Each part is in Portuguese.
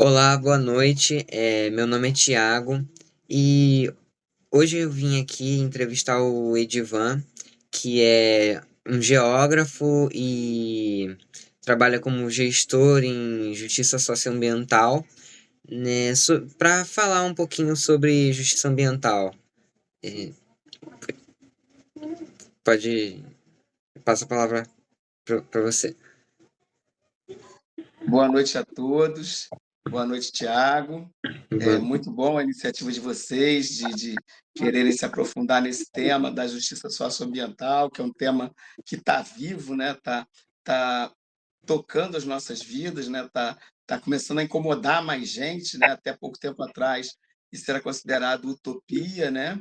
Olá, boa noite. Meu nome é Tiago e hoje eu vim aqui entrevistar o Edivan, que é um geógrafo e trabalha como gestor em justiça socioambiental, né, para falar um pouquinho sobre justiça ambiental. É, pode, passa a palavra para você. Boa noite a todos. Boa noite, Tiago. É Boa- muito bom a iniciativa de vocês de quererem se aprofundar nesse tema da justiça socioambiental, que é um tema que está vivo, né? Tá tocando as nossas vidas, né? Tá começando a incomodar mais gente, né? Até pouco tempo atrás isso era considerado utopia, né?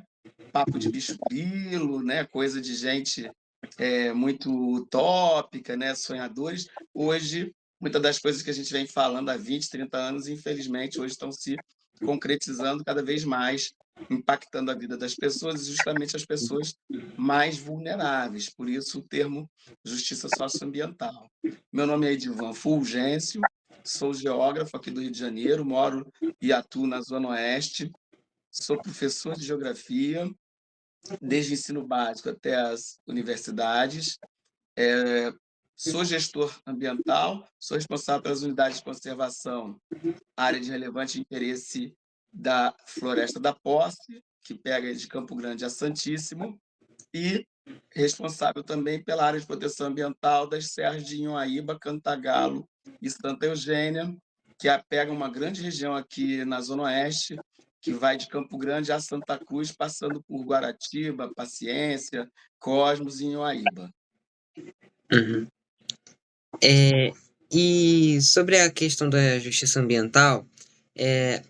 Papo de bicho-grilo, né? Coisa de gente muito utópica, né? Sonhadores. Hoje, muitas das coisas que a gente vem falando há 20, 30 anos, infelizmente, hoje estão se concretizando cada vez mais, impactando a vida das pessoas, e justamente as pessoas mais vulneráveis. Por isso, o termo justiça socioambiental. Meu nome é Edivan Fulgêncio, sou geógrafo aqui do Rio de Janeiro, moro e atuo na Zona Oeste, sou professor de geografia, desde o ensino básico até as universidades. Sou gestor ambiental, sou responsável pelas unidades de conservação, área de relevante interesse da Floresta da Posse, que pega de Campo Grande a Santíssimo, e responsável também pela área de proteção ambiental das serras de Inhoaíba, Cantagalo e Santa Eugênia, que pega uma grande região aqui na Zona Oeste, que vai de Campo Grande a Santa Cruz, passando por Guaratiba, Paciência, Cosmos e Inhoaíba. Uhum. É, e sobre a questão da justiça ambiental, é,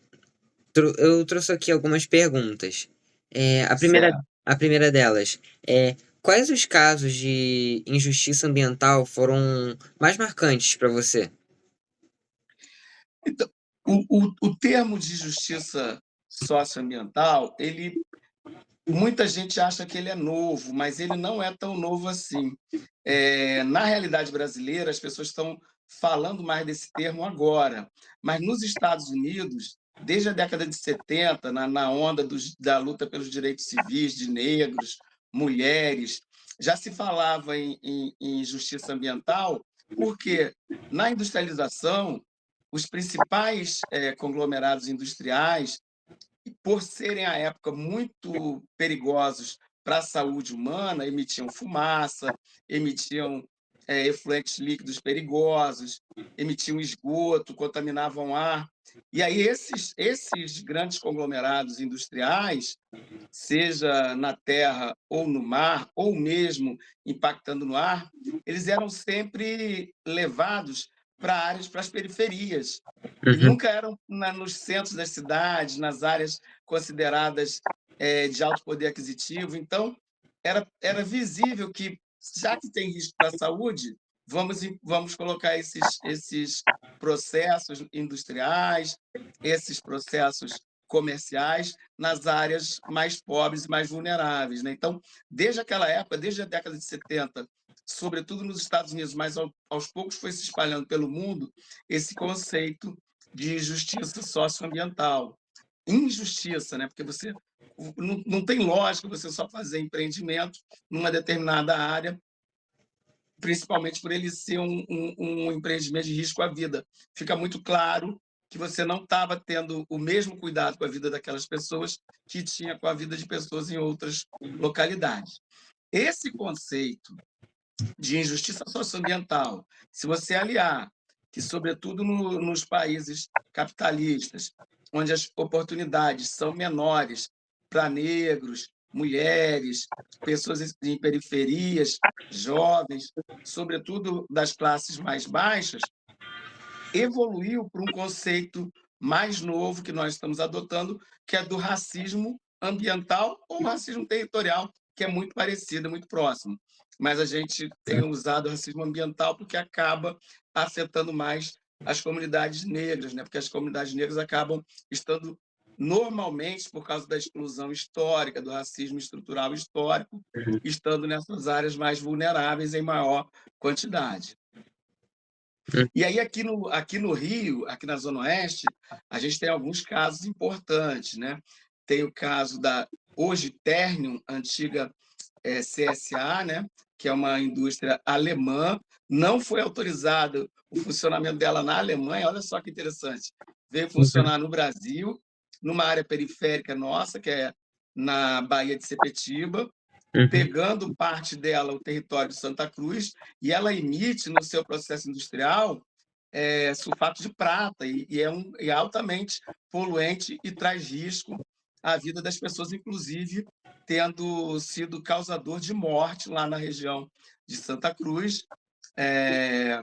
eu trouxe aqui algumas perguntas. É, Certo. a primeira delas é: quais os casos de injustiça ambiental foram mais marcantes para você? Então, o termo de justiça socioambiental, muita gente acha que ele é novo, mas ele não é tão novo assim. Na realidade brasileira, as pessoas estão falando mais desse termo agora, mas nos Estados Unidos, desde a década de 70, na onda da luta pelos direitos civis de negros, mulheres, já se falava em justiça ambiental, porque na industrialização, os principais conglomerados industriais, por serem à época muito perigosos para a saúde humana, emitiam fumaça, emitiam efluentes líquidos perigosos, emitiam esgoto, contaminavam ar. E aí esses grandes conglomerados industriais, seja na terra ou no mar, ou mesmo impactando no ar, eles eram sempre levados para as periferias, e Uhum, nunca eram nos centros das cidades, nas áreas consideradas de alto poder aquisitivo. Então, era visível que, já que tem risco para a saúde, vamos colocar esses processos industriais, esses processos comerciais nas áreas mais pobres e mais vulneráveis, né? Então, desde aquela época, desde a década de 70, sobretudo nos Estados Unidos, mas aos poucos foi se espalhando pelo mundo, esse conceito de justiça socioambiental. Injustiça, né? Porque você não tem lógica você só fazer empreendimento numa determinada área, principalmente por ele ser um empreendimento de risco à vida. Fica muito claro que você não estava tendo o mesmo cuidado com a vida daquelas pessoas que tinha com a vida de pessoas em outras localidades. Esse conceito de injustiça socioambiental, se você aliar que, sobretudo nos países capitalistas, onde as oportunidades são menores para negros, mulheres, pessoas em periferias, jovens, sobretudo das classes mais baixas, evoluiu para um conceito mais novo que nós estamos adotando, que é do racismo ambiental ou racismo territorial, que é muito parecido, é muito próximo. Mas a gente tem usado o racismo ambiental porque acaba afetando mais as comunidades negras, né? Porque as comunidades negras acabam estando normalmente, por causa da exclusão histórica, do racismo estrutural histórico, uhum. estando nessas áreas mais vulneráveis em maior quantidade. Hum, E aí, aqui no Rio, aqui na Zona Oeste, a gente tem alguns casos importantes, né? Tem o caso da, hoje, Ternium, antiga CSA, né? Que é uma indústria alemã, não foi autorizado o funcionamento dela na Alemanha, olha só que interessante, veio uhum, funcionar no Brasil, numa área periférica nossa, que é na Baía de Sepetiba, uhum, pegando parte dela o território de Santa Cruz, e ela emite no seu processo industrial sulfato de prata, e é altamente poluente e traz risco à vida das pessoas, inclusive tendo sido causador de morte lá na região de Santa Cruz. É,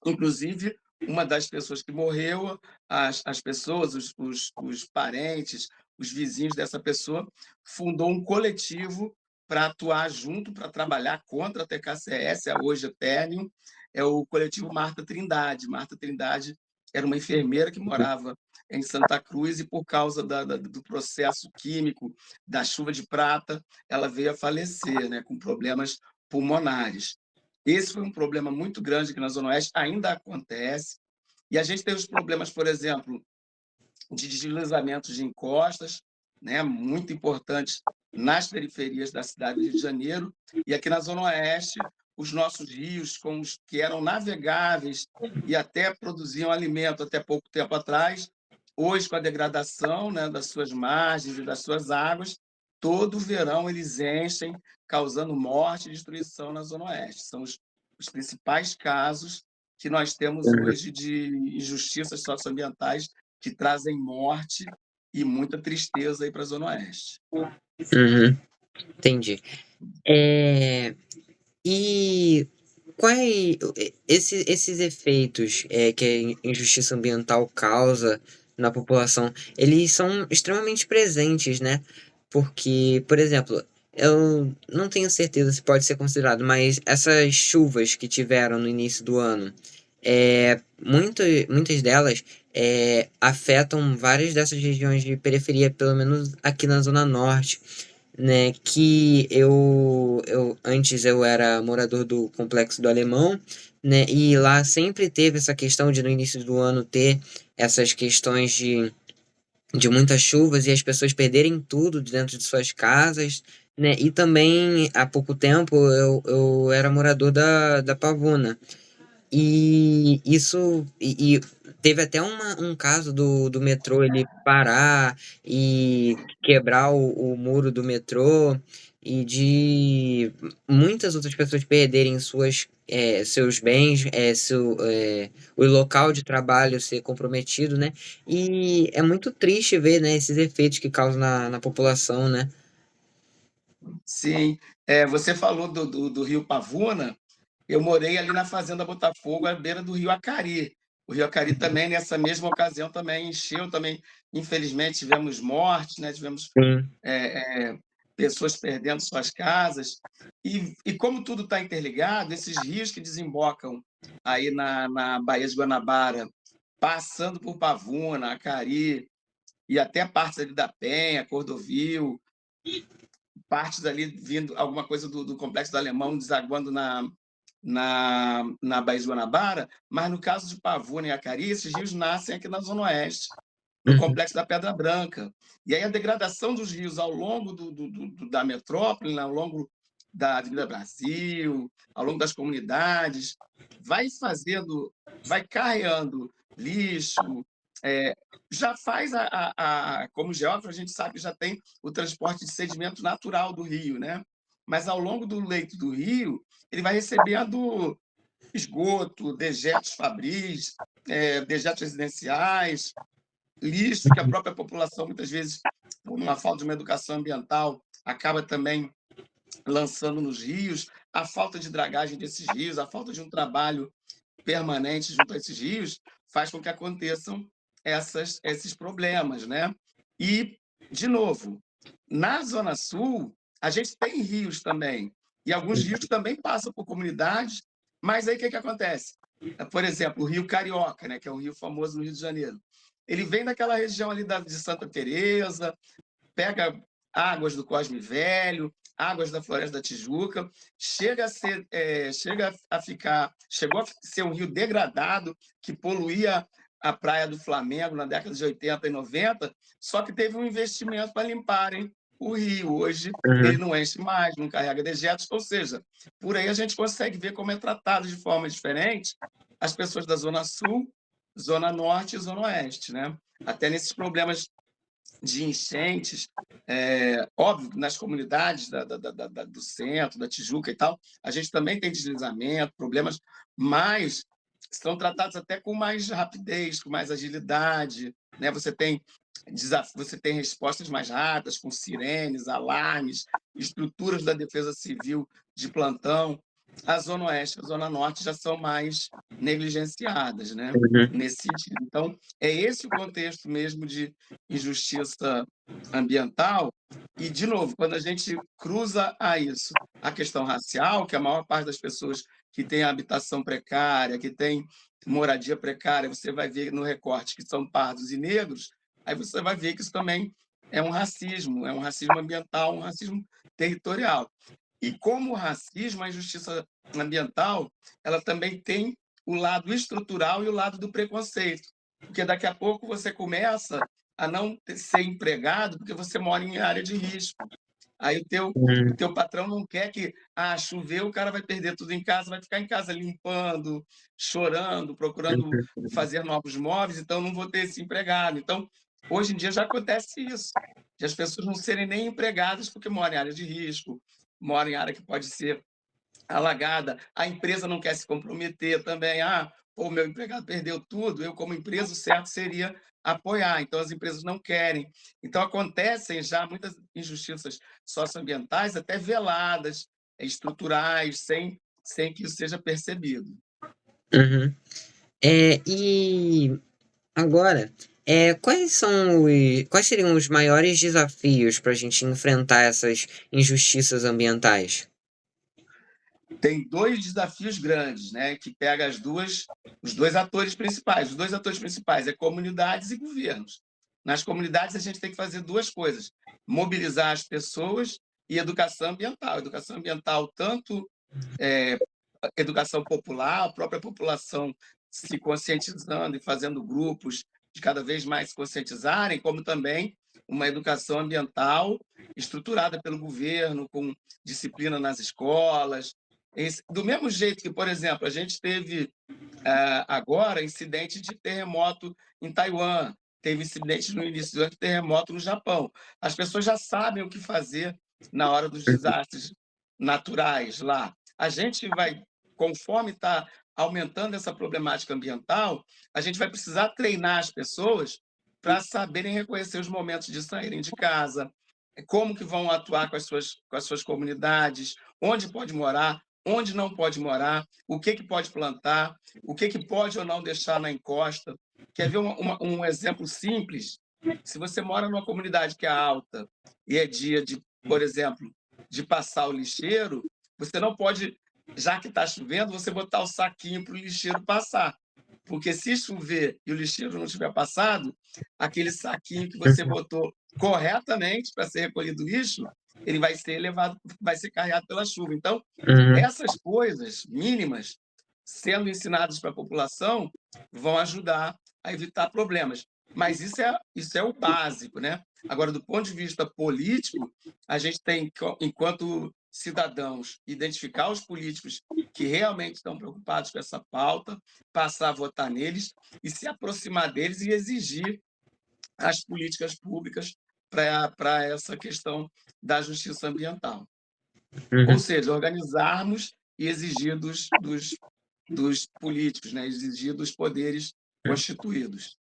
Inclusive, uma das pessoas que morreu, as pessoas, os parentes, os vizinhos dessa pessoa, fundou um coletivo para atuar junto, para trabalhar contra a TKCS, a hoje Eternium, é o coletivo Marta Trindade. Marta Trindade era uma enfermeira que morava em Santa Cruz e, por causa do processo químico da chuva de prata, ela veio a falecer, né, com problemas pulmonares. Esse foi um problema muito grande que na Zona Oeste ainda acontece. E a gente tem os problemas, por exemplo, de deslizamentos de encostas, né, muito importantes nas periferias da cidade do Rio de Janeiro. E aqui na Zona Oeste, os nossos rios, com os que eram navegáveis e até produziam alimento até pouco tempo atrás, hoje, com a degradação, né, das suas margens e das suas águas, todo verão eles enchem, causando morte e destruição na Zona Oeste. São os principais casos que nós temos uhum, hoje de injustiças socioambientais que trazem morte e muita tristeza aí para a Zona Oeste. uhum, entendi. É, e quais esses efeitos que a injustiça ambiental causa na população, eles são extremamente presentes, né? Porque, por exemplo, eu não tenho certeza se pode ser considerado, mas essas chuvas que tiveram no início do ano, muitas delas afetam várias dessas regiões de periferia, pelo menos aqui na Zona Norte, né? Que eu antes eu era morador do Complexo do Alemão, né? E lá sempre teve essa questão de no início do ano ter essas questões de muitas chuvas e as pessoas perderem tudo dentro de suas casas, né? E também há pouco tempo eu era morador da Pavuna. E teve até um caso do metrô ele parar e quebrar o muro do metrô e de muitas outras pessoas perderem seus bens, o local de trabalho ser comprometido, né? E é muito triste ver, né, esses efeitos que causam na população, né? Sim, você falou do Rio Pavuna, eu morei ali na Fazenda Botafogo, à beira do Rio Acari. O Rio Acari também, nessa mesma ocasião, também encheu, também, infelizmente, tivemos mortes, né? Tivemos Sim. pessoas perdendo suas casas. E como tudo está interligado, esses rios que desembocam aí na Baía de Guanabara, passando por Pavuna, Acari, e até partes ali da Penha, Cordovil, partes ali vindo, alguma coisa do Complexo do Alemão, desaguando na Baía de Guanabara, mas no caso de Pavuna e Acari, esses rios nascem aqui na Zona Oeste, no Uhum, Complexo da Pedra Branca. E aí a degradação dos rios ao longo da metrópole, né, ao longo da Avenida Brasil, ao longo das comunidades, vai fazendo, vai carreando lixo, é, já faz como geógrafo, a gente sabe que já tem o transporte de sedimento natural do rio, né? Mas ao longo do leito do rio, ele vai recebendo esgoto, dejetos fabris, dejetos residenciais, lixo que a própria população, muitas vezes, por uma falta de uma educação ambiental, acaba também lançando nos rios, a falta de dragagem desses rios, a falta de um trabalho permanente junto a esses rios, faz com que aconteçam esses problemas, né? E, de novo, na Zona Sul, a gente tem rios também, e alguns rios também passam por comunidades, mas aí o que acontece? Por exemplo, o Rio Carioca, né, que é um rio famoso no Rio de Janeiro. Ele vem daquela região ali de Santa Teresa, pega águas do Cosme Velho, águas da Floresta da Tijuca, chegou a ser um rio degradado que poluía a praia do Flamengo na década de 80 e 90, só que teve um investimento para limparem o rio. Hoje ele Uhum. não enche mais, não carrega dejetos, ou seja, por aí a gente consegue ver como é tratado de forma diferente as pessoas da Zona Sul, Zona Norte e Zona Oeste, né? Até nesses problemas de enchentes, óbvio que nas comunidades do centro, da Tijuca e tal, a gente também tem deslizamento, problemas, mas são tratados até com mais rapidez, com mais agilidade, né? Você tem respostas mais rápidas, com sirenes, alarmes, estruturas da Defesa Civil de plantão. A Zona Oeste e a Zona Norte já são mais negligenciadas, né? Uhum. Nesse sentido. Então, é esse o contexto mesmo de injustiça ambiental. E, de novo, quando a gente cruza a isso a questão racial, que a maior parte das pessoas que tem habitação precária, que tem moradia precária, você vai ver no recorte que são pardos e negros, aí você vai ver que isso também é um racismo ambiental, um racismo territorial. E como o racismo, a injustiça ambiental, ela também tem o lado estrutural e o lado do preconceito. Porque daqui a pouco você começa a não ser empregado porque você mora em área de risco. Aí o Uhum. teu patrão não quer que, choveu, o cara vai perder tudo em casa, vai ficar em casa limpando, chorando, procurando Uhum. fazer novos móveis, então não vou ter esse empregado. Então, hoje em dia já acontece isso, de as pessoas não serem nem empregadas porque moram em área de risco, moram em área que pode ser alagada, a empresa não quer se comprometer também. O meu empregado perdeu tudo, eu, como empresa, o certo seria apoiar. Então, as empresas não querem. Então, acontecem já muitas injustiças socioambientais, até veladas, estruturais, sem que isso seja percebido. Uhum. E agora, quais seriam os maiores desafios para a gente enfrentar essas injustiças ambientais? Tem dois desafios grandes, né, que pega os dois atores principais. Os dois atores principais é comunidades e governos. Nas comunidades, a gente tem que fazer duas coisas: mobilizar as pessoas e educação ambiental. Educação ambiental, tanto educação popular, a própria população se conscientizando e fazendo grupos de cada vez mais se conscientizarem, como também uma educação ambiental estruturada pelo governo, com disciplina nas escolas. Do mesmo jeito que, por exemplo, a gente teve agora incidente de terremoto em Taiwan, teve incidente no início do ano de terremoto no Japão. As pessoas já sabem o que fazer na hora dos desastres naturais lá. A gente vai, conforme está aumentando essa problemática ambiental, a gente vai precisar treinar as pessoas para saberem reconhecer os momentos de saírem de casa, como que vão atuar com as suas comunidades, onde pode morar, onde não pode morar, o que pode plantar, o que pode ou não deixar na encosta. Quer ver um exemplo simples? Se você mora numa comunidade que é alta e é dia de, por exemplo, de passar o lixeiro, você não pode, já que está chovendo, você botar o saquinho para o lixeiro passar. Porque se chover e o lixeiro não tiver passado, aquele saquinho que você Uhum. botou corretamente para ser recolhido lixo, ele vai ser levado, vai ser carregado pela chuva. Então, Uhum. essas coisas mínimas, sendo ensinadas para a população, vão ajudar a evitar problemas. Mas isso é o básico, né? Agora, do ponto de vista político, a gente tem, enquanto cidadãos, identificar os políticos que realmente estão preocupados com essa pauta, passar a votar neles e se aproximar deles e exigir as políticas públicas para essa questão da justiça ambiental. Ou Uhum. seja, organizarmos e exigir dos políticos, né? Exigir dos poderes constituídos.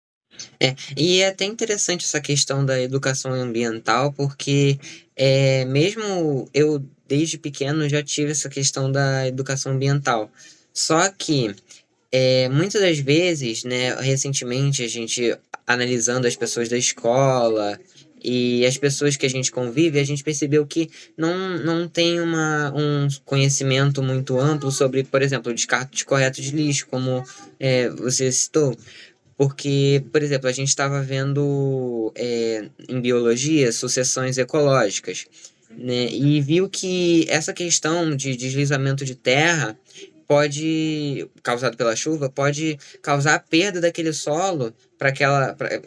E é até interessante essa questão da educação ambiental, porque mesmo eu, desde pequeno, já tive essa questão da educação ambiental. Só que muitas das vezes, né, recentemente, a gente analisando as pessoas da escola e as pessoas que a gente convive, a gente percebeu que não tem um conhecimento muito amplo sobre, por exemplo, o descarte correto de lixo, como você citou. Porque, por exemplo, a gente estava vendo em biologia sucessões ecológicas. né? E viu que essa questão de deslizamento de terra pode, causado pela chuva, pode causar a perda daquele solo para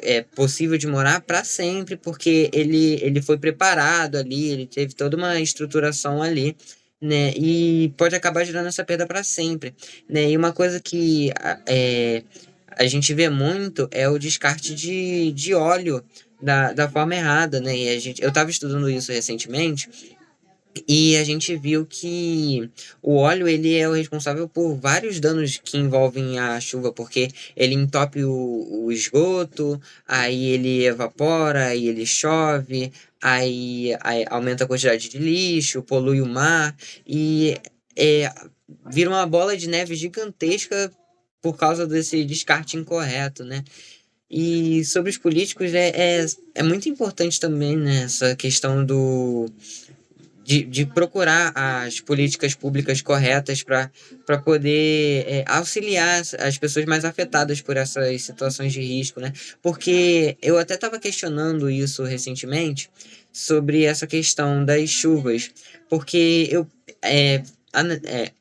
é possível de morar para sempre, porque ele foi preparado ali, ele teve toda uma estruturação ali, né? E pode acabar gerando essa perda para sempre, né? E uma coisa que a gente vê muito é o descarte de óleo da forma errada, né? E eu estava estudando isso recentemente e a gente viu que o óleo ele é o responsável por vários danos que envolvem a chuva, porque ele entope o esgoto, aí ele evapora, aí ele chove, aí aumenta a quantidade de lixo, polui o mar e é, vira uma bola de neve gigantesca por causa desse descarte incorreto, né? E sobre os políticos é muito importante também, né, essa questão de procurar as políticas públicas corretas para poder auxiliar as pessoas mais afetadas por essas situações de risco, né? Porque eu até estava questionando isso recentemente sobre essa questão das chuvas, porque é,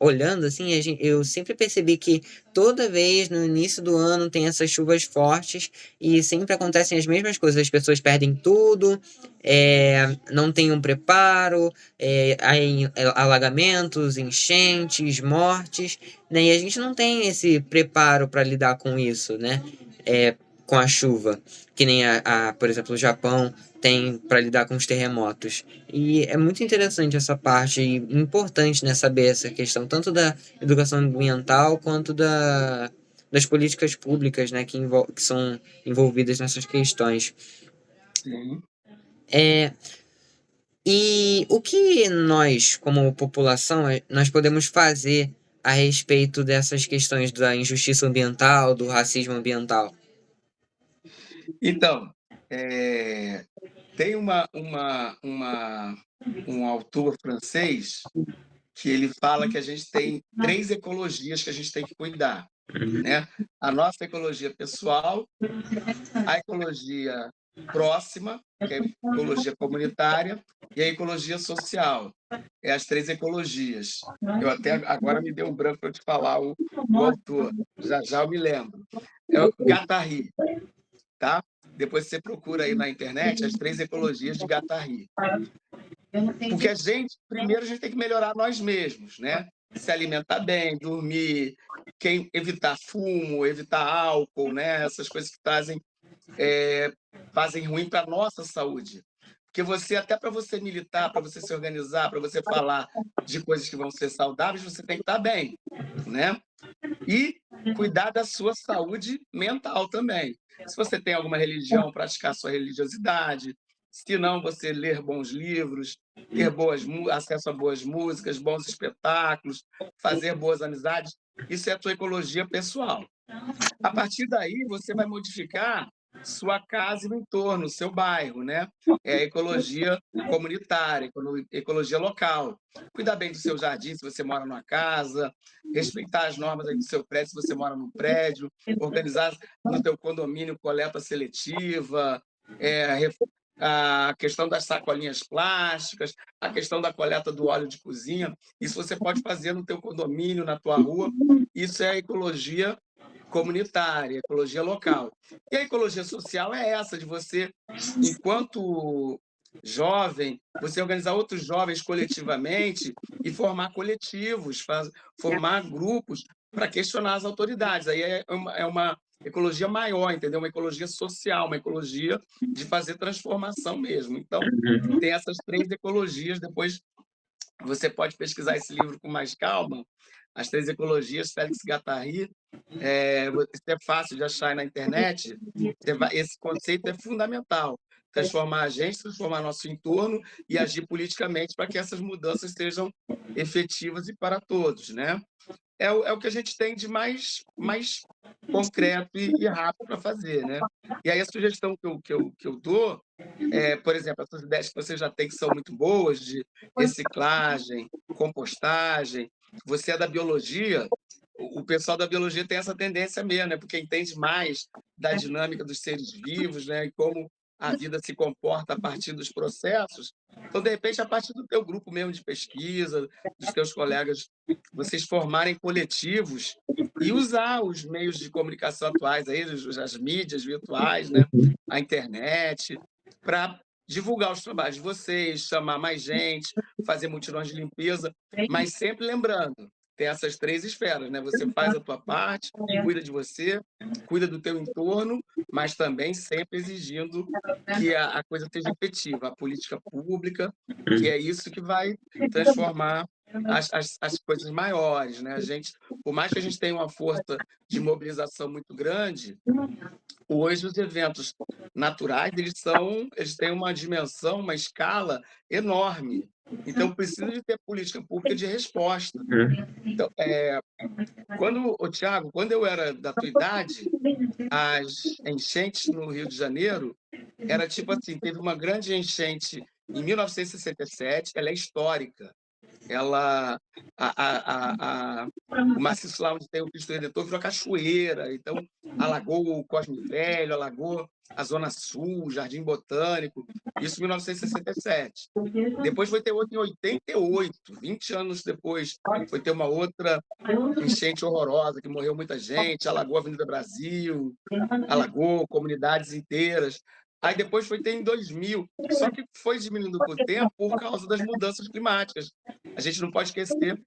olhando assim, eu sempre percebi que toda vez no início do ano tem essas chuvas fortes e sempre acontecem as mesmas coisas, as pessoas perdem tudo, não tem um preparo, aí alagamentos, enchentes, mortes, né? E a gente não tem esse preparo para lidar com isso, né? Com a chuva, que nem por exemplo, o Japão tem para lidar com os terremotos. E é muito interessante essa parte e importante, né, saber essa questão, tanto da educação ambiental quanto das políticas públicas, né, que são envolvidas nessas questões. Sim. É, e o que nós, como população, nós podemos fazer a respeito dessas questões da injustiça ambiental, do racismo ambiental? Então, tem um autor francês que ele fala que a gente tem 3 ecologias que a gente tem que cuidar, né? A nossa ecologia pessoal, a ecologia próxima, que é a ecologia comunitária, e a ecologia social. É as 3 ecologias. Eu até agora me deu um branco para eu te falar o autor, já já eu me lembro. É o Guattari, tá? Depois você procura aí na internet as 3 ecologias de Guattari. Porque primeiro a gente tem que melhorar nós mesmos, né? Se alimentar bem, dormir, evitar fumo, evitar álcool, né? Essas coisas que fazem ruim para a nossa saúde. Porque até para você militar, para você se organizar, para você falar de coisas que vão ser saudáveis, você tem que estar bem, né? E cuidar da sua saúde mental também. Se você tem alguma religião, praticar sua religiosidade. Se não, você ler bons livros, ter acesso a boas músicas, bons espetáculos, fazer boas amizades. Isso é a tua ecologia pessoal. A partir daí, você vai modificar sua casa e o entorno, seu bairro, né? É a ecologia comunitária, ecologia local. Cuidar bem do seu jardim, se você mora numa casa, respeitar as normas aí do seu prédio, se você mora num prédio, organizar no teu condomínio coleta seletiva, a questão das sacolinhas plásticas, a questão da coleta do óleo de cozinha. Isso você pode fazer no teu condomínio, na tua rua. Isso é a ecologia comunitária, ecologia local. E a ecologia social é essa, de você, enquanto jovem, você organizar outros jovens coletivamente e formar coletivos, formar grupos para questionar as autoridades. Aí é uma ecologia maior, entendeu? Uma ecologia social, uma ecologia de fazer transformação mesmo. Então, tem essas 3 ecologias. Depois você pode pesquisar esse livro com mais calma, As 3 Ecologias, Félix Guattari. Isso é fácil de achar na internet. Esse conceito é fundamental. Transformar a gente, transformar nosso entorno e agir politicamente para que essas mudanças sejam efetivas e para todos, né? É o que a gente tem de mais concreto e rápido para fazer, né? E aí a sugestão que eu dou por exemplo, essas ideias que você já tem que são muito boas, de reciclagem, compostagem. Você é da biologia, o pessoal da biologia tem essa tendência mesmo, né? Porque entende mais da dinâmica dos seres vivos, né? E como a vida se comporta a partir dos processos. Então, de repente, a partir do teu grupo mesmo de pesquisa, dos teus colegas, vocês formarem coletivos e usar os meios de comunicação atuais, aí, as mídias virtuais, né, Uhum. a internet, para divulgar os trabalhos de vocês, chamar mais gente, fazer mutirões de limpeza, mas sempre lembrando, tem essas 3 esferas, né? Você faz a tua parte, cuida de você, cuida do teu entorno, mas também sempre exigindo que a coisa seja efetiva, a política pública, que é isso que vai transformar as coisas maiores, né? A gente, por mais que a gente tenha uma força de mobilização muito grande, hoje os eventos naturais, eles têm uma dimensão, uma escala enorme. Então precisa de ter política pública de resposta. Uhum. Então, Tiago, quando eu era da tua idade, as enchentes no Rio de Janeiro era tipo assim, teve uma grande enchente em 1967, ela é histórica. Ela a o maciço lá onde tem o Cristo Redentor virou cachoeira, então alagou o Cosme Velho, alagou a Zona Sul, Jardim Botânico, isso em 1967. Depois foi ter outra em 88, 20 anos depois, foi ter uma outra enchente horrorosa, que morreu muita gente, alagou a Avenida Brasil, alagou comunidades inteiras. Aí depois foi ter em 2000, só que foi diminuindo com o tempo por causa das mudanças climáticas. A gente não pode esquecer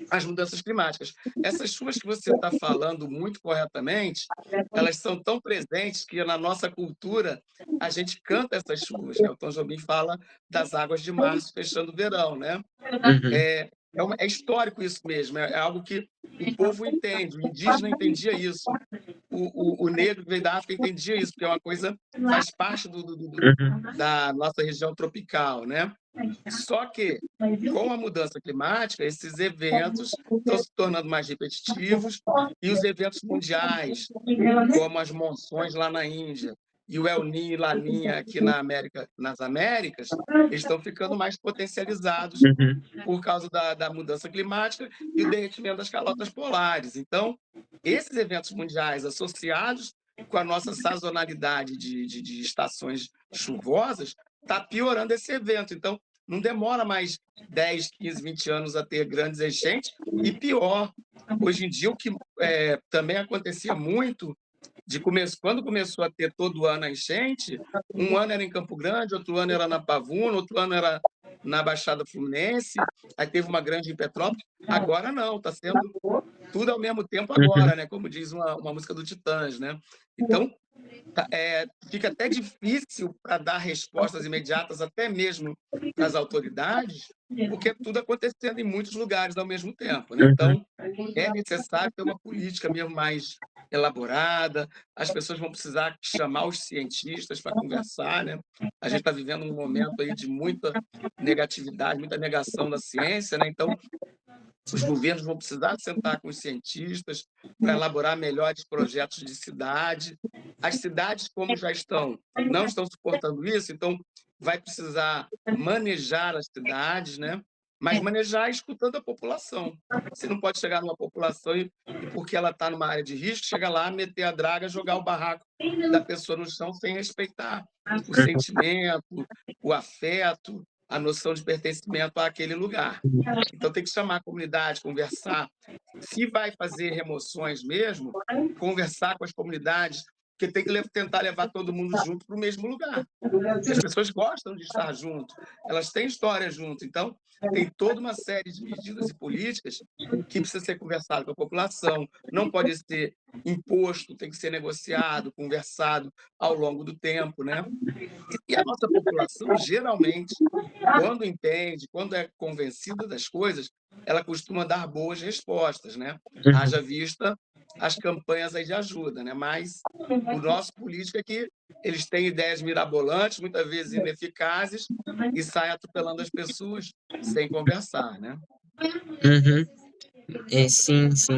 as mudanças climáticas. Essas chuvas que você está falando muito corretamente, elas são tão presentes que na nossa cultura a gente canta essas chuvas, né? O Tom Jobim fala das águas de março fechando o verão, né? Uhum. É histórico isso mesmo, é algo que o povo entende, o indígena entendia isso, o negro que veio da África entendia isso, porque é uma coisa, faz parte Uhum. da nossa região tropical, né? Só que, com a mudança climática, esses eventos estão se tornando mais repetitivos e os eventos mundiais, como as monções lá na Índia e o El Niño e Laninha aqui nas Américas, eles estão ficando mais potencializados Uhum. por causa da mudança climática e o derretimento das calotas polares. Então, esses eventos mundiais associados com a nossa sazonalidade de estações chuvosas está piorando esse evento. Então, não demora mais 10, 15, 20 anos a ter grandes enchentes. E pior, hoje em dia, o que também acontecia muito, quando começou a ter todo ano a enchente, um ano era em Campo Grande, outro ano era na Pavuna, outro ano era na Baixada Fluminense, aí teve uma grande em Petrópolis. Agora não, está sendo tudo ao mesmo tempo Uhum. agora, né? Como diz uma música do Titãs, né? Então, fica até difícil para dar respostas imediatas, até mesmo para as autoridades, porque é tudo acontecendo em muitos lugares ao mesmo tempo, né? Uhum. Então, é necessário ter uma política mesmo mais elaborada, as pessoas vão precisar chamar os cientistas para conversar, né? A gente está vivendo um momento aí de muita negatividade, muita negação da ciência, né? Então, os governos vão precisar sentar com os cientistas para elaborar melhores projetos de cidade. As cidades, como já estão, não estão suportando isso, então vai precisar manejar as cidades, né? Mas manejar escutando a população. Você não pode chegar numa população e porque ela está numa área de risco, chegar lá, meter a draga, jogar o barraco da pessoa no chão sem respeitar o sentimento, o afeto, a noção de pertencimento àquele lugar. Então tem que chamar a comunidade, conversar. Se vai fazer remoções mesmo, conversar com as comunidades, porque tem que tentar levar todo mundo junto para o mesmo lugar. Porque as pessoas gostam de estar junto, elas têm história junto. Então, tem toda uma série de medidas e políticas que precisa ser conversado com a população, não pode ser imposto, tem que ser negociado, conversado ao longo do tempo, né? E a nossa população, geralmente, quando entende, quando é convencida das coisas, ela costuma dar boas respostas, né? Uhum. Haja vista as campanhas aí de ajuda, né? Mas o nosso político é que eles têm ideias mirabolantes, muitas vezes ineficazes, e saem atropelando as pessoas sem conversar, né? Uhum. Sim, sim.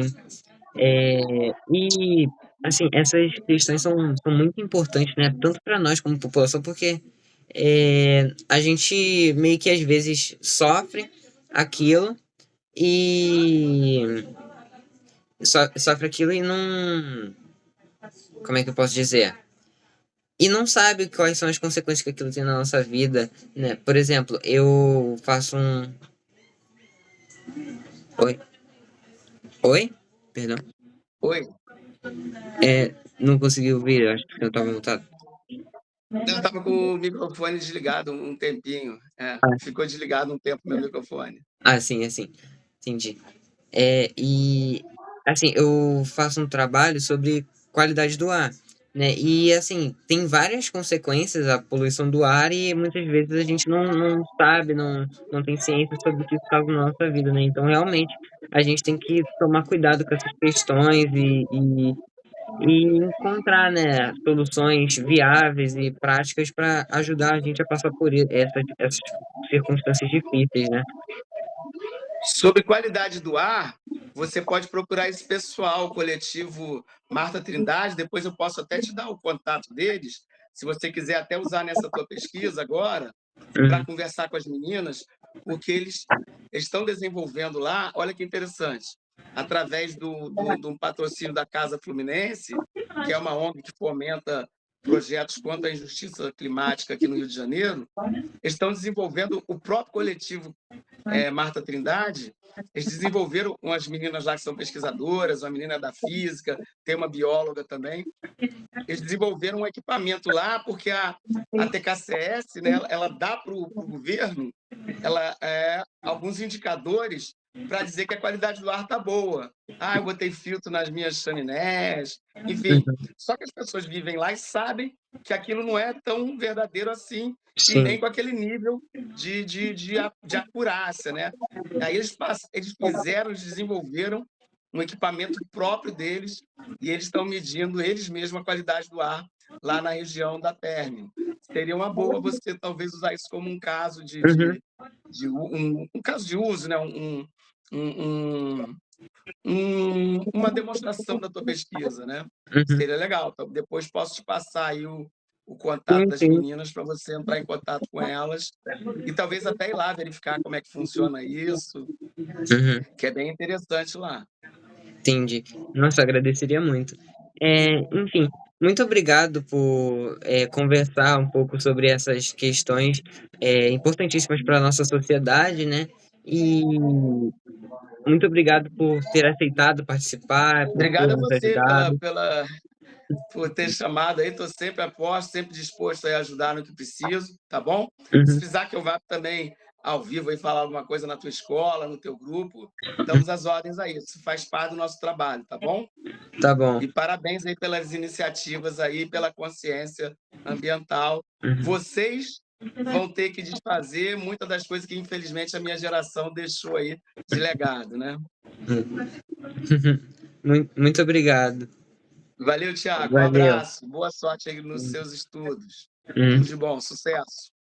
E, assim, essas questões são muito importantes, né? Tanto para nós como população, porque a gente meio que às vezes sofre aquilo e sofre aquilo e não. Como é que eu posso dizer? e não sabe quais são as consequências que aquilo tem na nossa vida, né? Por exemplo, eu faço um. Oi? Oi? Perdão. Oi, Não consegui ouvir, acho que eu estava mutado. eu estava com o microfone desligado um tempinho. Ficou desligado um tempo meu microfone. Sim, assim, entendi. E assim, eu faço um trabalho sobre qualidade do ar, né? E assim, tem várias consequências a poluição do ar e muitas vezes a gente não sabe, não tem ciência sobre o que isso causa na nossa vida, né? Então, realmente, a gente tem que tomar cuidado com essas questões e encontrar, né, soluções viáveis e práticas para ajudar a gente a passar por essas circunstâncias difíceis, né? Sobre qualidade do ar, você pode procurar esse pessoal, o coletivo Marta Trindade, depois eu posso até te dar o contato deles, se você quiser até usar nessa tua pesquisa agora, para Uhum, conversar com as meninas, porque eles estão desenvolvendo lá, olha que interessante, através de um patrocínio da Casa Fluminense, que é uma ONG que fomenta projetos contra a injustiça climática aqui no Rio de Janeiro, eles estão desenvolvendo o próprio coletivo Marta Trindade, eles desenvolveram umas meninas lá que são pesquisadoras, uma menina da física, tem uma bióloga também. Eles desenvolveram um equipamento lá, porque a TKCS, né, ela dá para o governo alguns indicadores para dizer que a qualidade do ar está boa. Eu botei filtro nas minhas chaminés, enfim. uhum, Só que as pessoas vivem lá e sabem que aquilo não é tão verdadeiro assim e nem sim. com aquele nível de acurácia, né? Aí eles fizeram, eles desenvolveram um equipamento próprio deles e eles estão medindo eles mesmos a qualidade do ar lá na região da Término. Seria uma boa você talvez usar isso como um caso Uhum, um caso de uso, né? Um, uma demonstração da tua pesquisa, né? uhum. Seria legal. Então, depois posso te passar aí o contato Sim, das sim. meninas para você entrar em contato com elas e talvez até ir lá verificar como é que funciona isso, Uhum, que é bem interessante lá. entendi. Nossa, agradeceria muito. Enfim, muito obrigado por conversar um pouco sobre essas questões importantíssimas para a nossa sociedade, né? E muito obrigado por ter aceitado participar, por ter Obrigado a nos você ajudado. por ter chamado aí, estou sempre a posto, sempre disposto a ajudar no que preciso, tá bom? Se Uhum, precisar que eu vá também ao vivo e falar alguma coisa na tua escola, no teu grupo, damos as ordens aí, isso faz parte do nosso trabalho, tá bom? tá bom. E parabéns aí pelas iniciativas aí, pela consciência ambiental. Uhum, Vocês vão ter que desfazer muitas das coisas que, infelizmente, a minha geração deixou aí de legado, né? uhum. Muito obrigado. Valeu, Tiago. Um Valeu. abraço. Boa sorte aí nos seus estudos. Uhum. Tudo de bom. Sucesso.